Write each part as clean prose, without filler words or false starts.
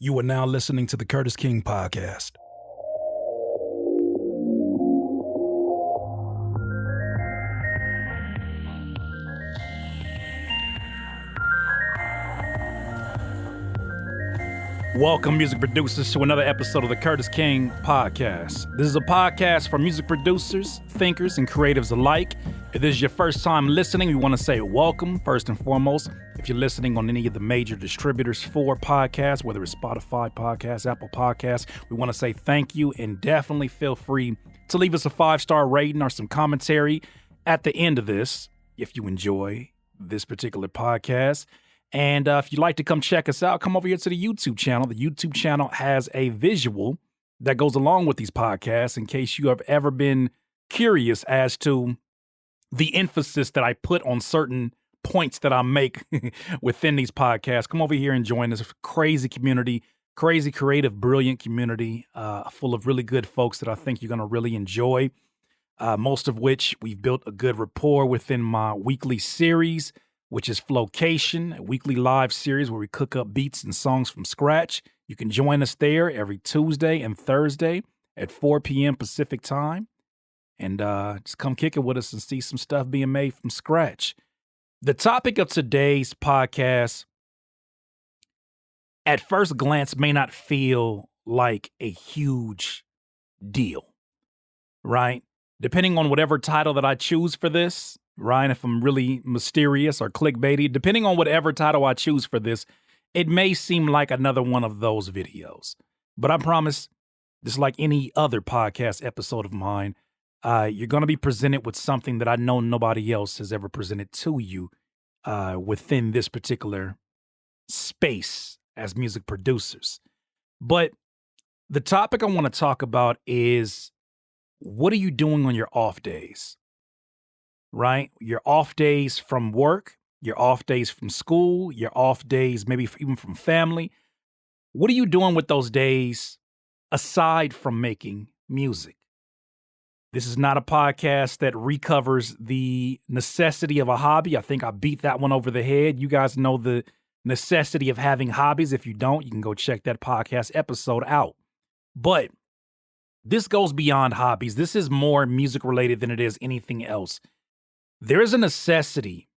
You are now listening to the Curtis King Podcast. Welcome, music producers, to another episode of the Curtis King Podcast. This is a podcast for music producers, thinkers, and creatives alike. If this is your first time listening, we want to say welcome, first and foremost. If you're listening on any of the major distributors for podcasts, whether it's Spotify Podcasts, Apple Podcasts, we want to say thank you, and definitely feel free to leave us a 5-star rating or some commentary at the end of this if you enjoy this particular podcast. And if you'd like to come check us out, come over here to the YouTube channel. The YouTube channel has a visual that goes along with these podcasts in case you have ever been curious as to the emphasis that I put on certain points that I make within these podcasts. Come over here and join this crazy community, crazy, creative, brilliant community full of really good folks that I think you're going to really enjoy, most of which we've built a good rapport within my weekly series, which is Flowcation, a weekly live series where we cook up beats and songs from scratch. You can join us there every Tuesday and Thursday at 4 p.m. Pacific time. And just come kick it with us and see some stuff being made from scratch. The topic of today's podcast, at first glance, may not feel like a huge deal, right? Depending on whatever title that I choose for this, right? If I'm really mysterious or clickbaity, depending on whatever title I choose for this, it may seem like another one of those videos. But I promise, just like any other podcast episode of mine, you're going to be presented with something that I know nobody else has ever presented to you within this particular space as music producers. But the topic I want to talk about is, what are you doing on your off days? Right? Your off days from work, your off days from school, your off days maybe even from family. What are you doing with those days aside from making music? This is not a podcast that recovers the necessity of a hobby. I think I beat that one over the head. You guys know the necessity of having hobbies. If you don't, you can go check that podcast episode out. But this goes beyond hobbies. This is more music related than it is anything else. There is a necessity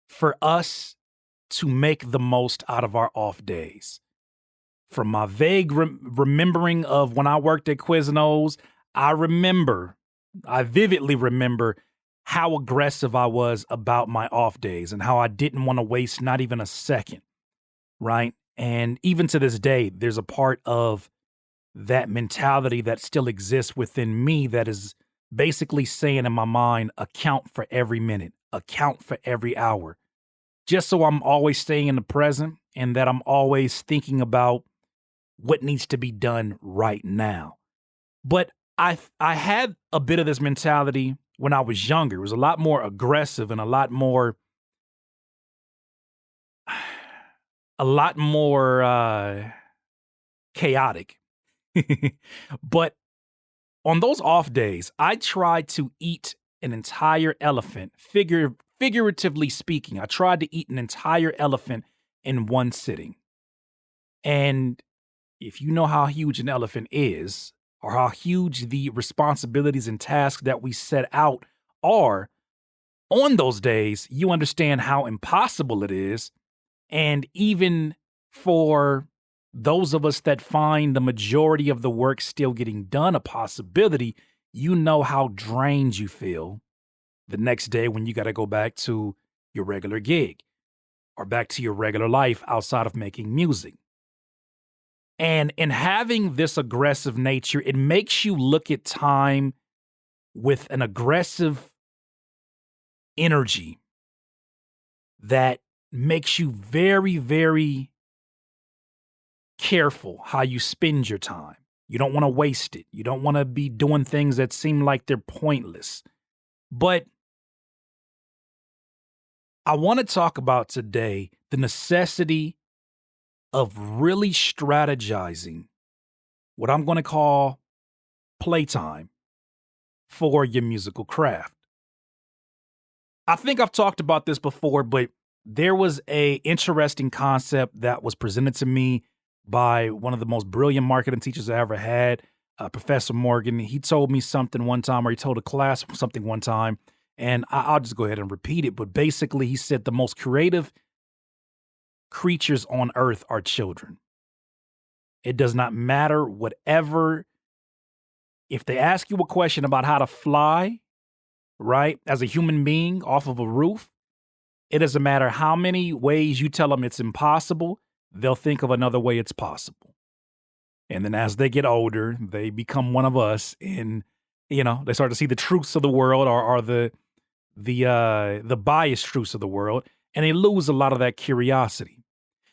for us to make the most out of our off days. From my vague remembering of when I worked at Quiznos, I vividly remember how aggressive I was about my off days and how I didn't want to waste not even a second, right? And even to this day, there's a part of that mentality that still exists within me that is basically saying in my mind, account for every minute, account for every hour, just so I'm always staying in the present and that I'm always thinking about what needs to be done right now. But I had a bit of this mentality when I was younger. It was a lot more aggressive and a lot more chaotic. But on those off days, I tried to eat an entire elephant, figuratively speaking. I tried to eat an entire elephant in one sitting. And if you know how huge an elephant is, or how huge the responsibilities and tasks that we set out are on those days, you understand how impossible it is. And even for those of us that find the majority of the work still getting done a possibility, you know how drained you feel the next day when you got to go back to your regular gig or back to your regular life outside of making music. And in having this aggressive nature, it makes you look at time with an aggressive energy that makes you very, very careful how you spend your time. You don't want to waste it. You don't want to be doing things that seem like they're pointless. But I want to talk about today the necessity of really strategizing what I'm going to call playtime for your musical craft. I think I've talked about this before, but there was an interesting concept that was presented to me by one of the most brilliant marketing teachers I ever had, Professor Morgan. He told me something one time, or he told a class something one time, and I'll just go ahead and repeat it. But basically, he said the most creative creatures on earth are children. It does not matter whatever. If they ask you a question about how to fly, right, as a human being off of a roof, it doesn't matter how many ways you tell them it's impossible, they'll think of another way it's possible. And then as they get older, they become one of us, and they start to see the truths of the world, or the biased truths of the world, and they lose a lot of that curiosity.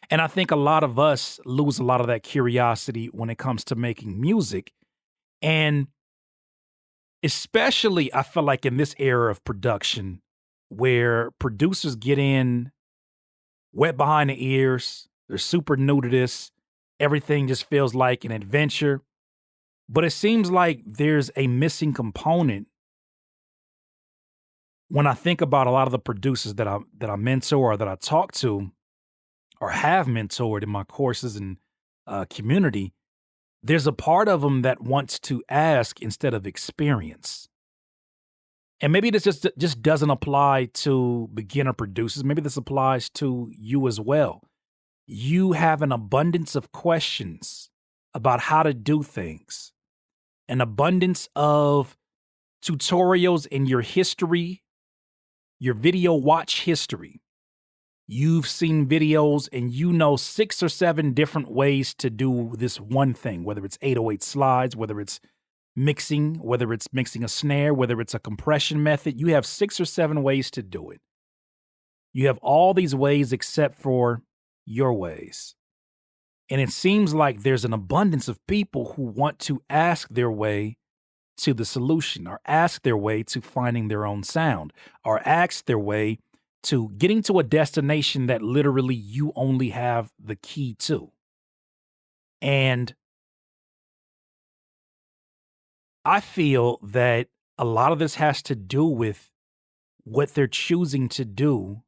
And I think a lot of us lose a lot of that curiosity when it comes to making music. And especially, I feel like in this era of production where producers get in wet behind the ears, they're super new to this, everything just feels like an adventure. But it seems like there's a missing component when I think about a lot of the producers that I mentor or that I talk to or have mentored in my courses and community. There's a part of them that wants to ask instead of experience. And maybe this just doesn't apply to beginner producers. Maybe this applies to you as well. You have an abundance of questions about how to do things, an abundance of tutorials in your history, your video watch history. You've seen videos and you know 6 or 7 different ways to do this one thing, whether it's 808 slides, whether it's mixing, whether it's mixing a snare, whether it's a compression method. You have 6 or 7 ways to do it. You have all these ways except for your ways. And it seems like there's an abundance of people who want to ask their way to the solution, or ask their way to finding their own sound, or ask their way to getting to a destination that literally you only have the key to. And I feel that a lot of this has to do with what they're choosing to do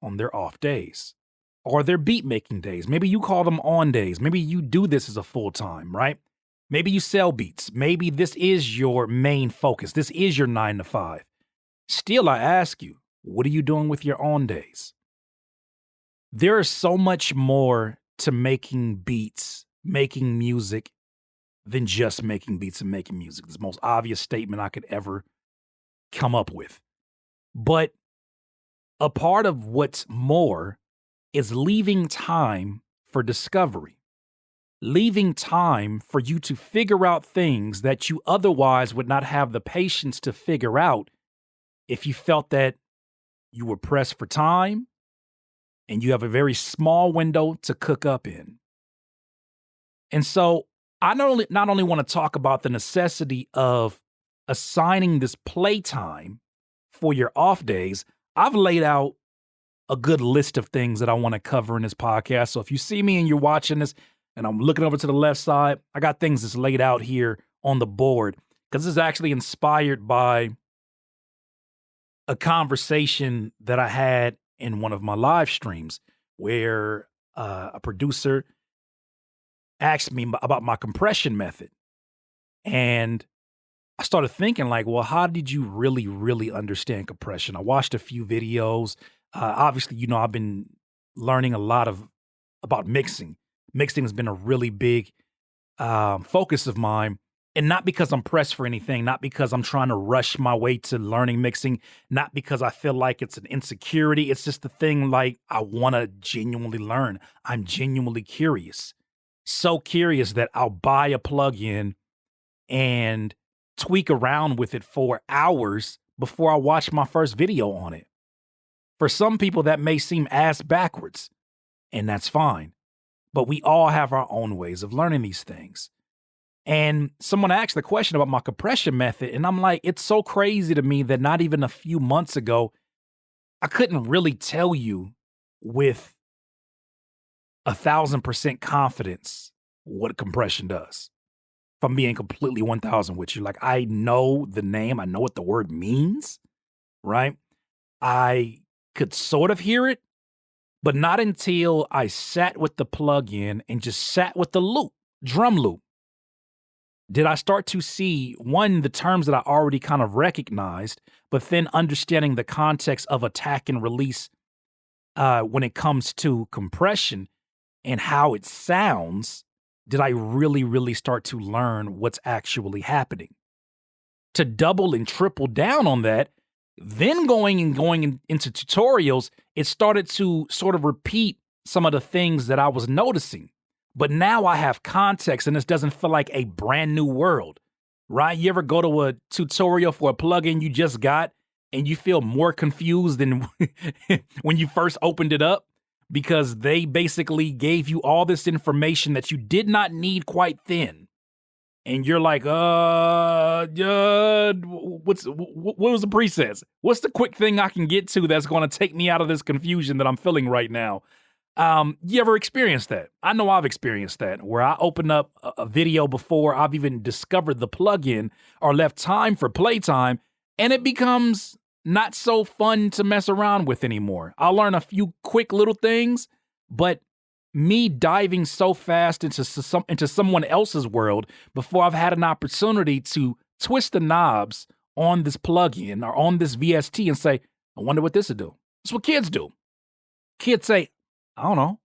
on their off days or their beat making days. Maybe you call them on days. Maybe you do this as a full time, right? Maybe you sell beats. Maybe this is your main focus. This is your 9 to 5. Still, I ask you, what are you doing with your on days? There is so much more to making beats, making music, than just making beats and making music. It's the most obvious statement I could ever come up with. But a part of what's more is leaving time for discovery, leaving time for you to figure out things that you otherwise would not have the patience to figure out if you felt that you were pressed for time and you have a very small window to cook up in. And so I not only want to talk about the necessity of assigning this playtime for your off days, I've laid out a good list of things that I want to cover in this podcast. So if you see me and you're watching this and I'm looking over to the left side, I got things that's laid out here on the board, because this is actually inspired by a conversation that I had in one of my live streams where a producer asked me about my compression method. And I started thinking like, well, how did you really, really understand compression? I watched a few videos. Obviously, I've been learning a lot about mixing. Mixing has been a really big focus of mine. And not because I'm pressed for anything, not because I'm trying to rush my way to learning mixing, not because I feel like it's an insecurity. It's just the thing, like, I want to genuinely learn. I'm genuinely curious. So curious that I'll buy a plugin and tweak around with it for hours before I watch my first video on it. For some people, that may seem ass backwards, and that's fine. But we all have our own ways of learning these things. And someone asked the question about my compression method, and I'm like, it's so crazy to me that not even a few months ago, I couldn't really tell you with 1,000% confidence what compression does. If I'm being completely 1,000 with you, like, I know the name, I know what the word means, right? I could sort of hear it, But not until I sat with the plugin and just sat with the loop, drum loop, did I start to see, one, the terms that I already kind of recognized, but then understanding the context of attack and release when it comes to compression and how it sounds, did I really, really start to learn what's actually happening. To double and triple down on that, then going into tutorials, it started to sort of repeat some of the things that I was noticing. But now I have context and this doesn't feel like a brand new world, right? You ever go to a tutorial for a plugin you just got and you feel more confused than when you first opened it up? Because they basically gave you all this information that you did not need quite then. And you're like, what was the presets? What's the quick thing I can get to that's going to take me out of this confusion that I'm feeling right now? You ever experienced that? I know I've experienced that, where I open up a video before I've even discovered the plugin or left time for playtime, and it becomes not so fun to mess around with anymore. I'll learn a few quick little things, but me diving so fast into someone else's world before I've had an opportunity to twist the knobs on this plugin or on this VST and say, I wonder what this will do. That's what kids do. Kids say, I don't know.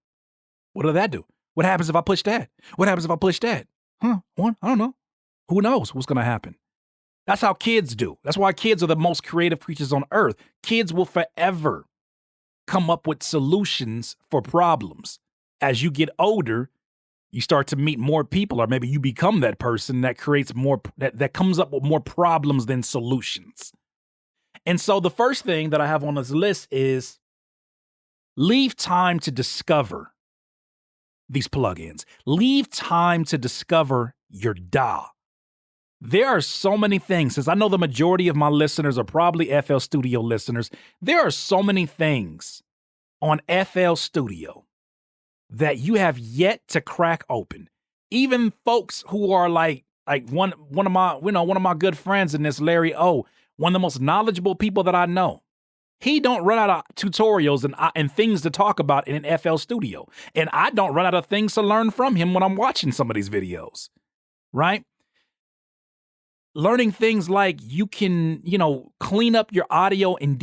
What did that do? What happens if I push that? What happens if I push that? What? I don't know. Who knows what's going to happen? That's how kids do. That's why kids are the most creative creatures on earth. Kids will forever come up with solutions for problems. As you get older, you start to meet more people, or maybe you become that person that creates more, that comes up with more problems than solutions. And so the first thing that I have on this list is leave time to discover these plugins. Leave time to discover your DAW. There are so many things, since I know the majority of my listeners are probably FL Studio listeners, there are so many things on FL Studio that you have yet to crack open. Even folks who are like one of my good friends in this, Larry O, one of the most knowledgeable people that I know. He don't run out of tutorials and things to talk about in an FL Studio. And I don't run out of things to learn from him when I'm watching some of these videos, right? Learning things like you can, clean up your audio in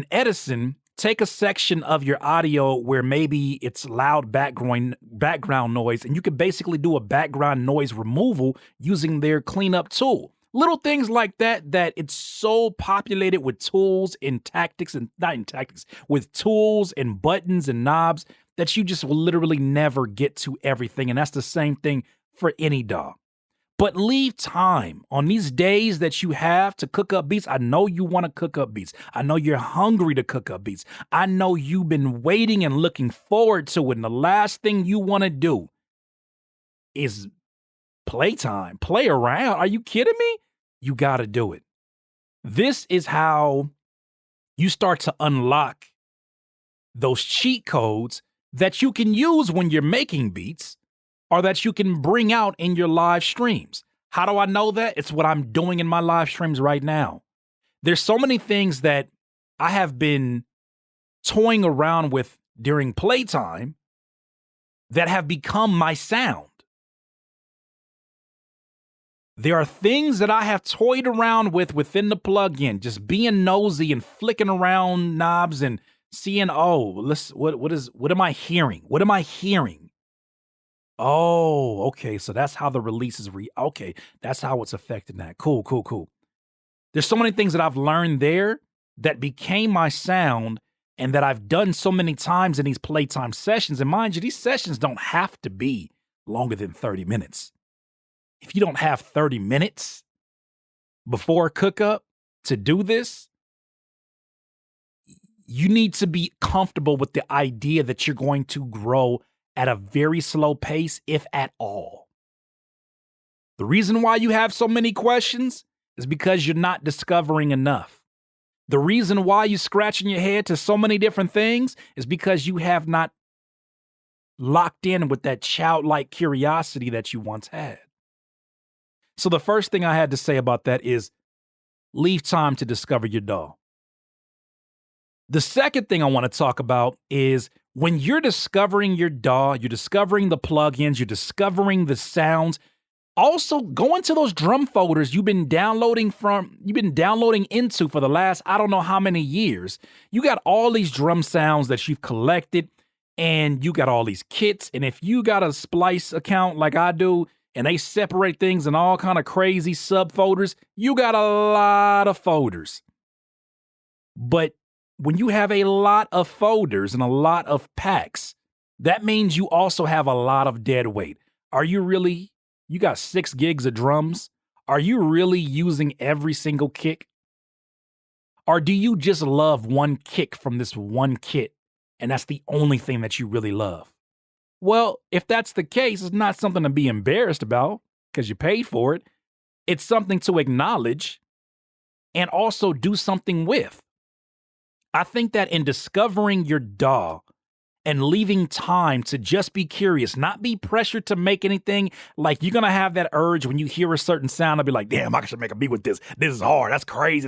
Edison. Take a section of your audio where maybe it's loud background noise, and you can basically do a background noise removal using their cleanup tool. Little things like that it's so populated with tools and tactics, and not in tactics, with tools and buttons and knobs that you just will literally never get to everything. And that's the same thing for any DAW. But leave time on these days that you have to cook up beats. I know you want to cook up beats. I know you're hungry to cook up beats. I know you've been waiting and looking forward to it. And the last thing you want to do is playtime, play around. Are you kidding me? You got to do it. This is how you start to unlock those cheat codes that you can use when you're making beats, or that you can bring out in your live streams. How do I know that? It's what I'm doing in my live streams right now. There's so many things that I have been toying around with during playtime that have become my sound. There are things that I have toyed around with within the plugin, just being nosy and flicking around knobs and seeing, what am I hearing? What am I hearing? Oh, okay. So that's how the release is okay. That's how it's affecting that. Cool. There's so many things that I've learned there that became my sound and that I've done so many times in these playtime sessions. And mind you, these sessions don't have to be longer than 30 minutes. If you don't have 30 minutes before cook up to do this, you need to be comfortable with the idea that you're going to grow at a very slow pace, if at all. The reason why you have so many questions is because you're not discovering enough. The reason why you're scratching your head to so many different things is because you have not locked in with that childlike curiosity that you once had. So the first thing I had to say about that is leave time to discover your DAW. The second thing I want to talk about is when you're discovering your DAW, you're discovering the plugins, you're discovering the sounds. Also, go into those drum folders you've been downloading into for the last I don't know how many years. You got all these drum sounds that you've collected, and you got all these kits. And if you got a Splice account like I do, and they separate things in all kind of crazy subfolders, you got a lot of folders. But when you have a lot of folders and a lot of packs, that means you also have a lot of dead weight. You got 6 gigs of drums? Are you really using every single kick? Or do you just love one kick from this one kit, and that's the only thing that you really love? Well, if that's the case, it's not something to be embarrassed about because you paid for it. It's something to acknowledge and also do something with. I think that in discovering your DAW and leaving time to just be curious, not be pressured to make anything, like you're gonna have that urge when you hear a certain sound, I'll be like, damn, I should make a beat with this. This is hard. That's crazy.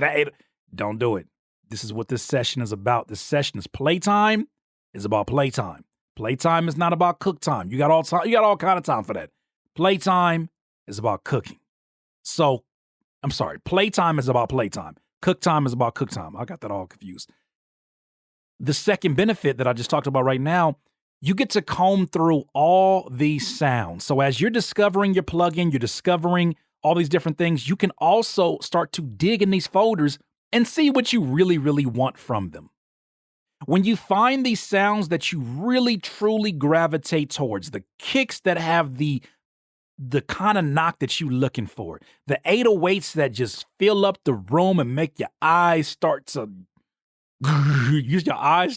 Don't do it. This is what this session is about. This session is playtime. It's about playtime. Playtime is not about cook time. You got all kind of time for that. Playtime is about cooking. So, I'm sorry. Playtime is about playtime. Cook time is about cook time. I got that all confused. The second benefit that I just talked about right now, you get to comb through all these sounds. So as you're discovering your plugin, you're discovering all these different things, you can also start to dig in these folders and see what you really, really want from them. When you find these sounds that you really, truly gravitate towards, the kicks that have the kind of knock that you're looking for, the 808s that just fill up the room and make your eyes start to they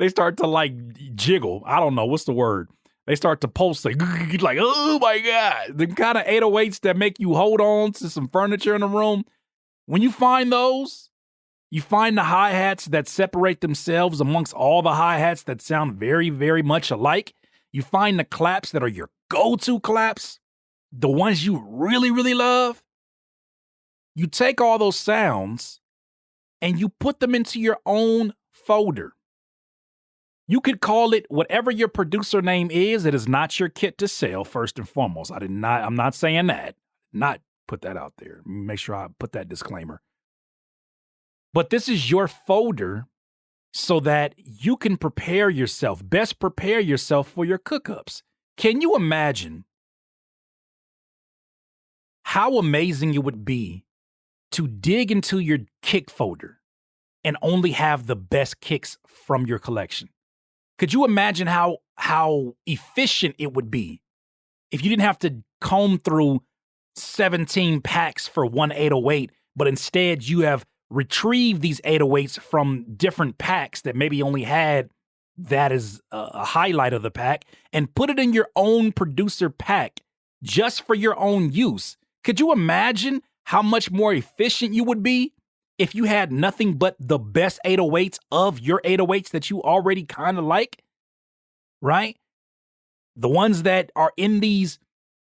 start to like jiggle. I don't know what's the word. They start to pulsate like, oh my God. The kind of 808s that make you hold on to some furniture in the room. When you find those, you find the hi-hats that separate themselves amongst all the hi-hats that sound very, very much alike. You find the claps that are your go-to claps, the ones you really, really love. You take all those sounds and you put them into your own folder. You could call it whatever your producer name is. It is not your kit to sell, first and foremost. I'm not saying that. Not put that out there. Make sure I put that disclaimer. But this is your folder so that you can best prepare yourself for your cook-ups. Can you imagine how amazing it would be to dig into your kick folder and only have the best kicks from your collection? Could you imagine how efficient it would be if you didn't have to comb through 17 packs for one 808, but instead you have retrieved these 808s from different packs that maybe only had that as a highlight of the pack and put it in your own producer pack just for your own use? Could you imagine how much more efficient you would be if you had nothing but the best 808s of your 808s that you already kind of like, right? The ones that are in these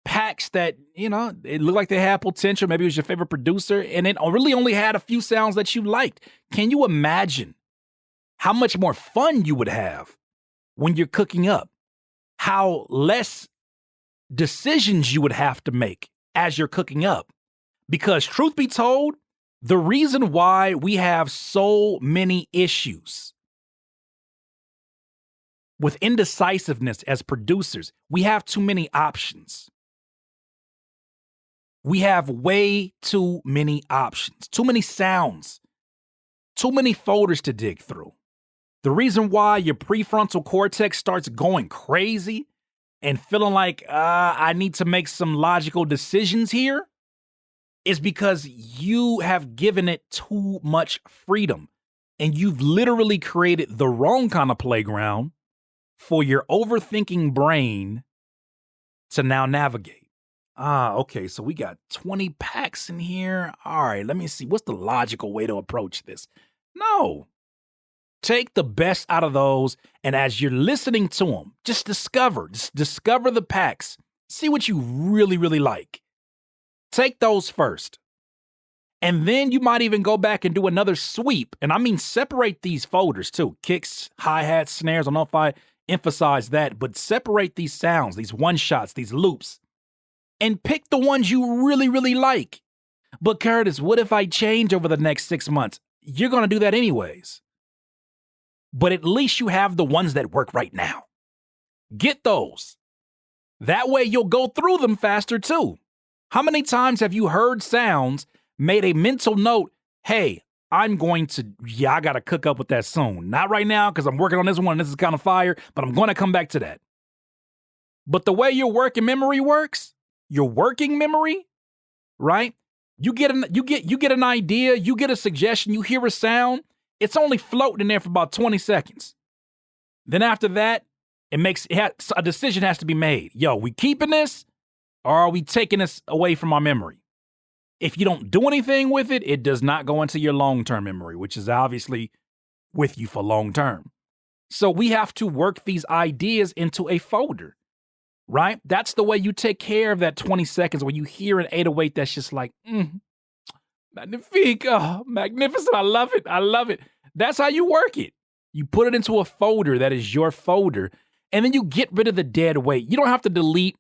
packs that, it looked like they had potential. Maybe it was your favorite producer and it really only had a few sounds that you liked. Can you imagine how much more fun you would have when you're cooking up? How less decisions you would have to make as you're cooking up? Because truth be told, the reason why we have so many issues with indecisiveness as producers, we have too many options. We have way too many options, too many sounds, too many folders to dig through. The reason why your prefrontal cortex starts going crazy and feeling like, I need to make some logical decisions here is because you have given it too much freedom and you've literally created the wrong kind of playground for your overthinking brain to now navigate. Okay, so we got 20 packs in here. All right, let me see. What's the logical way to approach this? No. Take the best out of those, and as you're listening to them, just discover the packs. See what you really, really like. Take those first. And then you might even go back and do another sweep. And I mean, separate these folders too: kicks, hi-hats, snares. I don't know if I emphasize that, but separate these sounds, these one-shots, these loops, and pick the ones you really, really like. But Curtis, what if I change over the next 6 months? You're going to do that anyways. But at least you have the ones that work right now. Get those. That way you'll go through them faster too. How many times have you heard sounds, made a mental note, hey, I got to cook up with that soon. Not right now because I'm working on this one. This is kind of fire, but I'm going to come back to that. But the way your working memory works, your working memory, right? You get an idea, you get a suggestion, you hear a sound, it's only floating in there for about 20 seconds. Then after that, a decision has to be made. Yo, we keeping this or are we taking this away from our memory? If you don't do anything with it, it does not go into your long-term memory, which is obviously with you for long-term. So we have to work these ideas into a folder, right? That's the way you take care of that 20 seconds when you hear an 808 that's just like, magnifique, magnificent, I love it, I love it. That's how you work it. You put it into a folder that is your folder, and then you get rid of the dead weight. You don't have to delete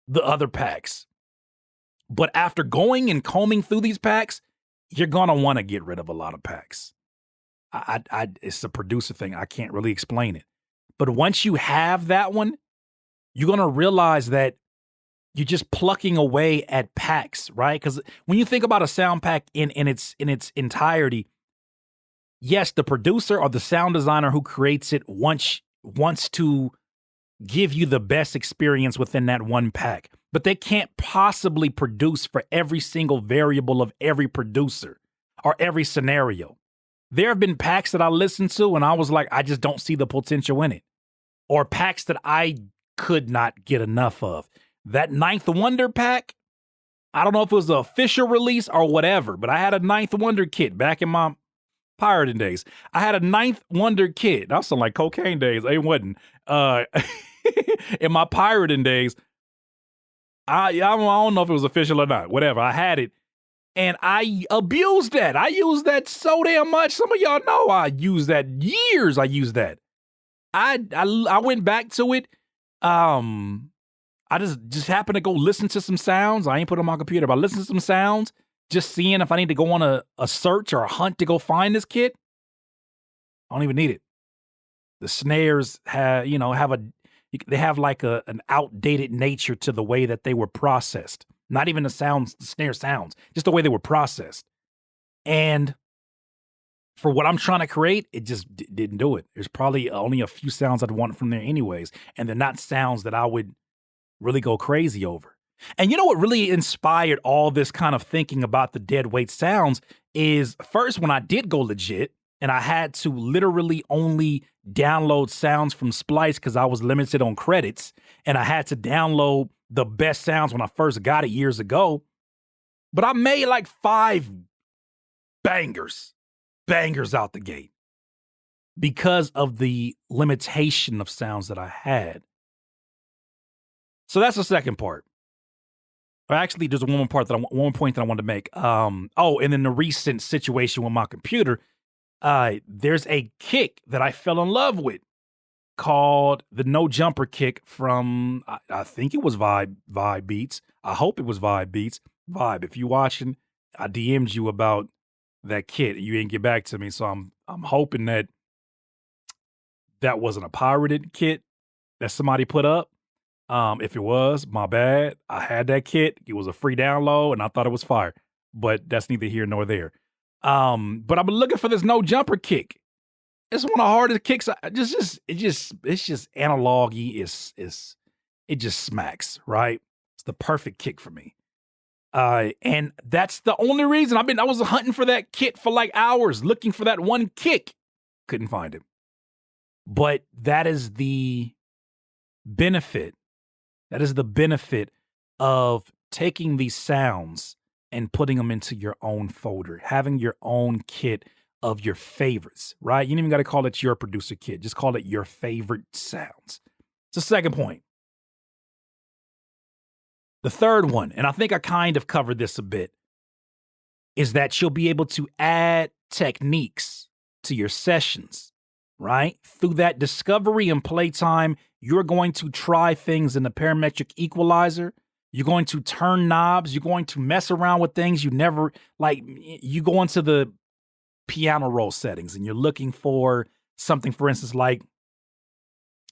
the other packs. But after going and combing through these packs, you're gonna want to get rid of a lot of packs. It's a producer thing. I can't really explain it. But once you have that one, you're gonna realize that you're just plucking away at packs, right? Because when you think about a sound pack in its entirety, yes, the producer or the sound designer who creates it wants to give you the best experience within that one pack. But they can't possibly produce for every single variable of every producer or every scenario. There have been packs that I listened to and I was like, I just don't see the potential in it. Or packs that I could not get enough of. That Ninth Wonder pack, I don't know if it was the official release or whatever, but I had a Ninth Wonder kit back in my pirating days. I had a Ninth Wonder kit. That sound like cocaine days. It wasn't. In my pirating days, I don't know if it was official or not. Whatever. I had it. And I abused that. I used that so damn much. Some of y'all know I used that years. I used that. I went back to it. I just happened to go listen to some sounds. I ain't put it on my computer, but I listened to some sounds, just seeing if I need to go on a search or a hunt to go find this kit. I don't even need it. The snares have like an outdated nature to the way that they were processed. Not even the snare sounds, just the way they were processed. And for what I'm trying to create, it just didn't do it. There's probably only a few sounds I'd want from there anyways, and they're not sounds that I would really go crazy over. And you know what really inspired all this kind of thinking about the dead weight sounds is first when I did go legit and I had to literally only download sounds from Splice because I was limited on credits and I had to download the best sounds when I first got it years ago. But I made like 5 bangers out the gate because of the limitation of sounds that I had. So that's the second part. Or actually, there's one point that I wanted to make. And then the recent situation with my computer, there's a kick that I fell in love with called the No Jumper kick from, I think it was Vibe Beats. I hope it was Vibe Beats. Vibe, if you watching, I DM'd you about that kit. You didn't get back to me, so I'm hoping that wasn't a pirated kit that somebody put up. If it was, my bad. I had that kit. It was a free download, and I thought it was fire. But that's neither here nor there. But I've been looking for this No Jumper kick. It's one of the hardest kicks. It's just analog-y. It just smacks, right? It's the perfect kick for me. And that's the only reason I was hunting for that kit for like hours, looking for that one kick. Couldn't find it. But that is the benefit. That is the benefit of taking these sounds and putting them into your own folder, having your own kit of your favorites, right? You don't even got to call it your producer kit. Just call it your favorite sounds. It's the second point. The third one, and I think I kind of covered this a bit. is that you'll be able to add techniques to your sessions, right? Through that discovery and playtime, you're going to try things in the parametric equalizer. You're going to turn knobs. You're going to mess around with things you never like. You go into the piano roll settings and you're looking for something, for instance, like,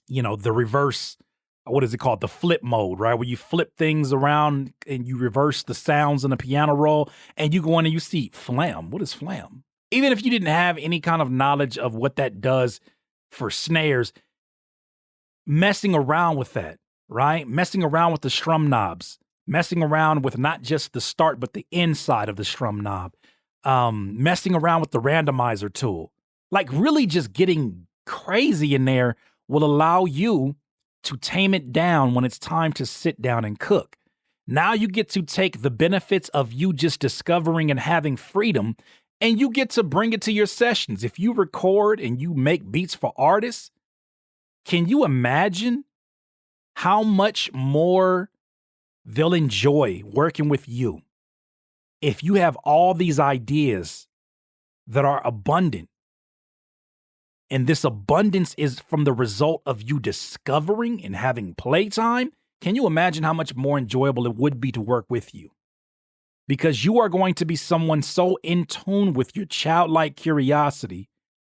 the reverse, what is it called? The flip mode, right? Where you flip things around and you reverse the sounds in the piano roll, and you go in and you see flam. What is flam? Even if you didn't have any kind of knowledge of what that does for snares, messing around with that, right? Messing around with the strum knobs, messing around with not just the start, but the inside of the strum knob, messing around with the randomizer tool, like really just getting crazy in there will allow you to tame it down when it's time to sit down and cook. Now you get to take the benefits of you just discovering and having freedom, and you get to bring it to your sessions. If you record and you make beats for artists, can you imagine how much more they'll enjoy working with you if you have all these ideas that are abundant? And this abundance is from the result of you discovering and having playtime. Can you imagine how much more enjoyable it would be to work with you? Because you are going to be someone so in tune with your childlike curiosity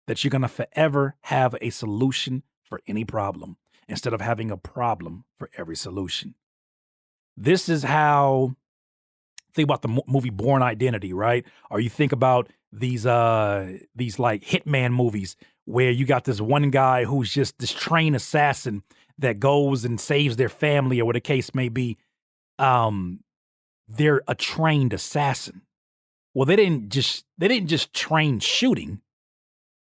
that you're going to forever have a solution for any problem instead of having a problem for every solution. This is how, think about the movie Born Identity, right? Or you think about these like hitman movies where you got this one guy who's just this trained assassin that goes and saves their family or what the case may be. They're a trained assassin. Well, they didn't just train shooting,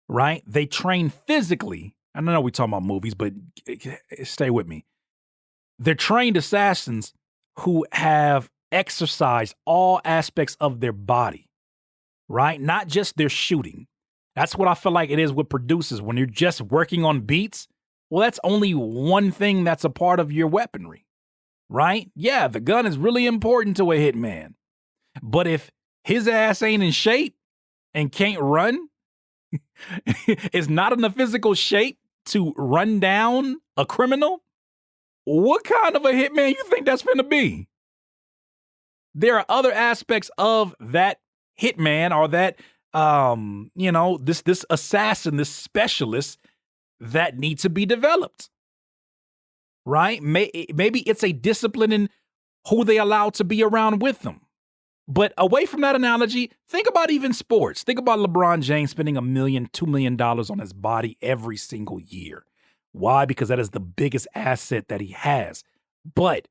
right? They train physically. I know we're talking about movies, but stay with me. They're trained assassins who have exercised all aspects of their body, right? Not just their shooting. That's what I feel like it is with producers. When you're just working on beats, well, that's only one thing that's a part of your weaponry, right? Yeah, the gun is really important to a hitman. But if his ass ain't in shape and can't run, is not in the physical shape to run down a criminal, what kind of a hitman you think that's finna be? There are other aspects of that hitman or that this assassin, this specialist that need to be developed, right? Maybe it's a discipline in who they allow to be around with them. But away from that analogy, think about even sports. Think about LeBron James spending $1 million, $2 million on his body every single year. Why? Because that is the biggest asset that he has. But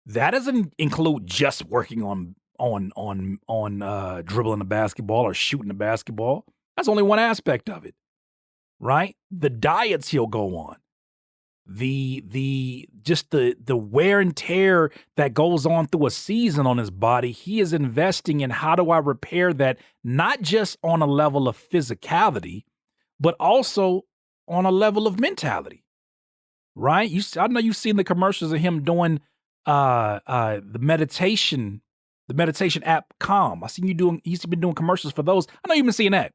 that doesn't include just working on dribbling the basketball or shooting the basketball. That's only one aspect of it, right? The diets he'll go on, the wear and tear that goes on through a season on his body. He is investing in how do I repair that, not just on a level of physicality, but also on a level of mentality, right? I know you've seen the commercials of him doing the meditation app Calm. I seen he's been doing commercials for those. I know you've been seeing that.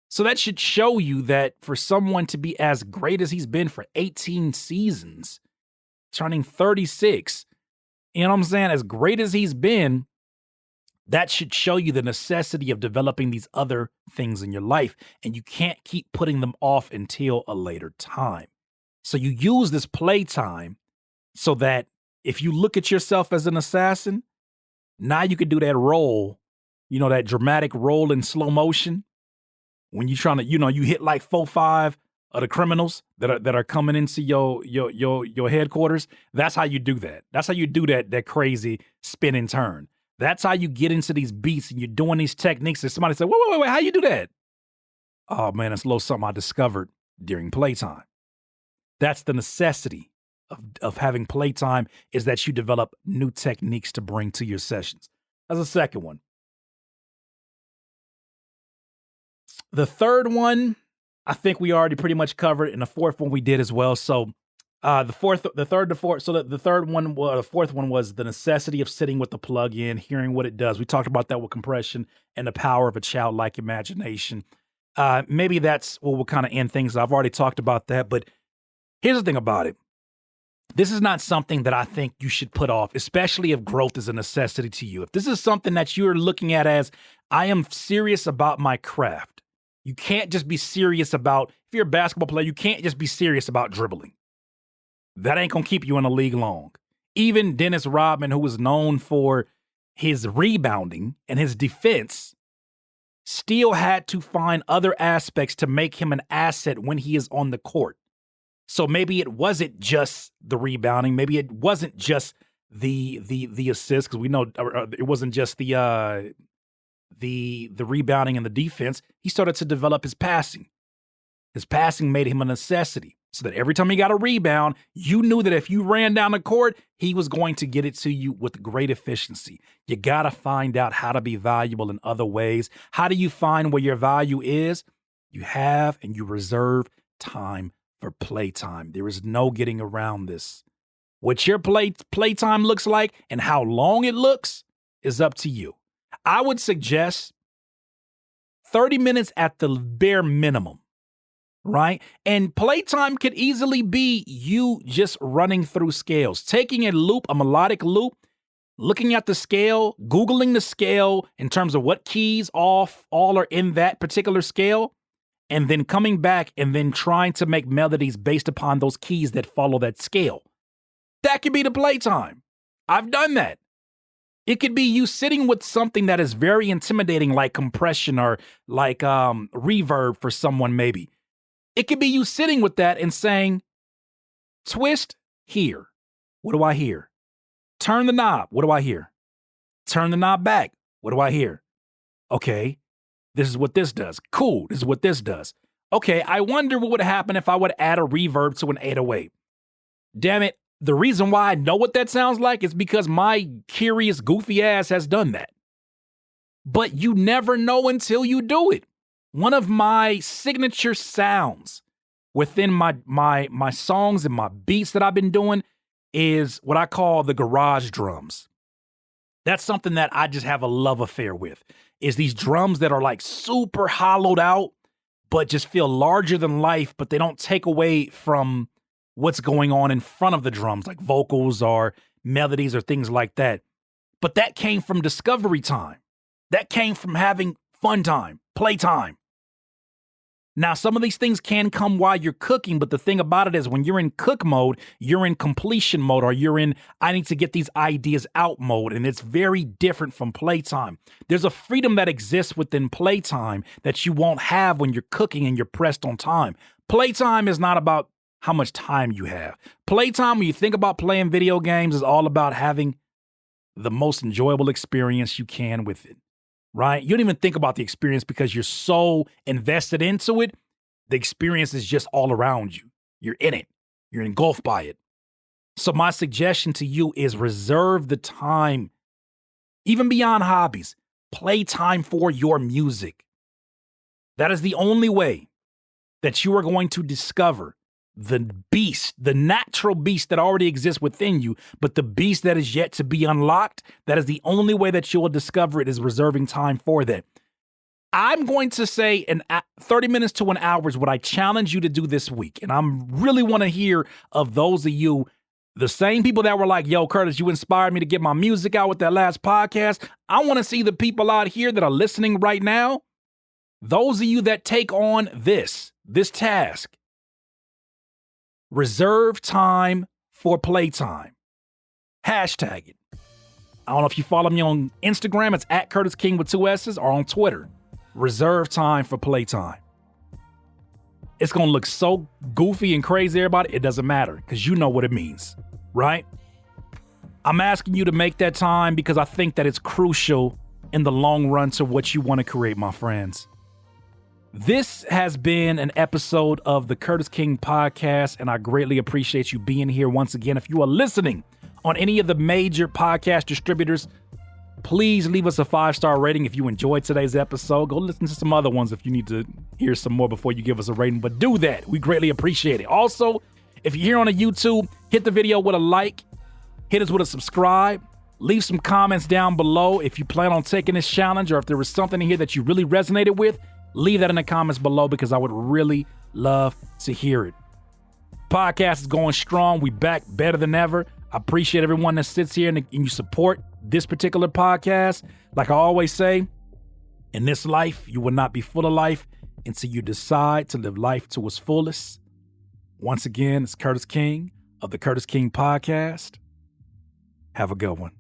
So that should show you that for someone to be as great as he's been for 18 seasons, turning 36, you know what I'm saying? As great as he's been, that should show you the necessity of developing these other things in your life. And you can't keep putting them off until a later time. So you use this playtime so that if you look at yourself as an assassin, now you could do that roll, that dramatic roll in slow motion. When you're trying to, you hit like 4-5 of the criminals that are coming into your headquarters. That's how you do that. That's how you do that crazy spin and turn. That's how you get into these beats and you're doing these techniques. And somebody said, wait, how you do that? Oh man, it's a little something I discovered during playtime. That's the necessity of having playtime, is that you develop new techniques to bring to your sessions. That's the second one. The third one, I think we already pretty much covered, and the fourth one we did as well. So The third one, the fourth one was the necessity of sitting with the plug in, hearing what it does. We talked about that with compression and the power of a childlike imagination. Maybe that's where we'll kind of end things. I've already talked about that, but here's the thing about it. This is not something that I think you should put off, especially if growth is a necessity to you. If this is something that you're looking at as, I am serious about my craft. You can't just be serious about, if you're a basketball player, you can't just be serious about dribbling. That ain't going to keep you in the league long. Even Dennis Rodman, who was known for his rebounding and his defense, still had to find other aspects to make him an asset when he is on the court. So maybe it wasn't just the rebounding. Maybe it wasn't just the assist, because we know it wasn't just the rebounding and the defense. He started to develop his passing. His passing made him a necessity, so that every time he got a rebound, you knew that if you ran down the court, he was going to get it to you with great efficiency. You got to find out how to be valuable in other ways. How do you find where your value is? You have and you reserve time for playtime. There is no getting around this. What your playtime looks like and how long it looks is up to you. I would suggest 30 minutes at the bare minimum. Right? And playtime could easily be you just running through scales, taking a loop, a melodic loop, looking at the scale, Googling the scale in terms of what keys all are in that particular scale, and then coming back and then trying to make melodies based upon those keys that follow that scale. That could be the playtime. I've done that. It could be you sitting with something that is very intimidating, like compression or like reverb for someone maybe. It could be you sitting with that and saying, twist here. What do I hear? Turn the knob. What do I hear? Turn the knob back. What do I hear? Okay, this is what this does. Cool, this is what this does. Okay, I wonder what would happen if I would add a reverb to an 808. Damn it, the reason why I know what that sounds like is because my curious, goofy ass has done that. But you never know until you do it. One of my signature sounds within my songs and my beats that I've been doing is what I call the garage drums. That's something that I just have a love affair with, is these drums that are like super hollowed out, but just feel larger than life, but they don't take away from what's going on in front of the drums, like vocals or melodies or things like that. But that came from discovery time. That came from having fun time, playtime. Now, some of these things can come while you're cooking, but the thing about it is when you're in cook mode, you're in completion mode, or you're in I need to get these ideas out mode, and it's very different from playtime. There's a freedom that exists within playtime that you won't have when you're cooking and you're pressed on time. Playtime is not about how much time you have. Playtime, when you think about playing video games, is all about having the most enjoyable experience you can with it. Right? You don't even think about the experience because you're so invested into it. The experience is just all around you. You're in it. You're engulfed by it. So my suggestion to you is reserve the time, even beyond hobbies, play time for your music. That is the only way that you are going to discover the beast, the natural beast that already exists within you, but the beast that is yet to be unlocked. That is the only way that you will discover it, is reserving time for that. I'm going to say 30 minutes to an hour is what I challenge you to do this week. And I really want to hear of those of you, the same people that were like, yo, Curtis, you inspired me to get my music out with that last podcast. I want to see the people out here that are listening right now. Those of you that take on this task. Reserve time for playtime. Hashtag it. I don't know if you follow me on Instagram. It's at Curtis King with 2 S's, or on Twitter. Reserve time for playtime. It's going to look so goofy and crazy, everybody. It doesn't matter because you know what it means, right? I'm asking you to make that time because I think that it's crucial in the long run to what you want to create, my friends. This has been an episode of the Curtis King Podcast, and I greatly appreciate you being here once again. If you are listening on any of the major podcast distributors, please leave us a 5-star rating if you enjoyed today's episode. Go listen to some other ones if you need to hear some more before you give us a rating, but do that. We greatly appreciate it. Also, If you're here on a YouTube, hit the video with a like, hit us with a subscribe, leave some comments down below if you plan on taking this challenge, or if there was something in here that you really resonated with, leave that in the comments below because I would really love to hear it. Podcast is going strong. We back better than ever. I appreciate everyone that sits here and you support this particular podcast. Like I always say, in this life, you will not be full of life until you decide to live life to its fullest. Once again, it's Curtis King of the Curtis King Podcast. Have a good one.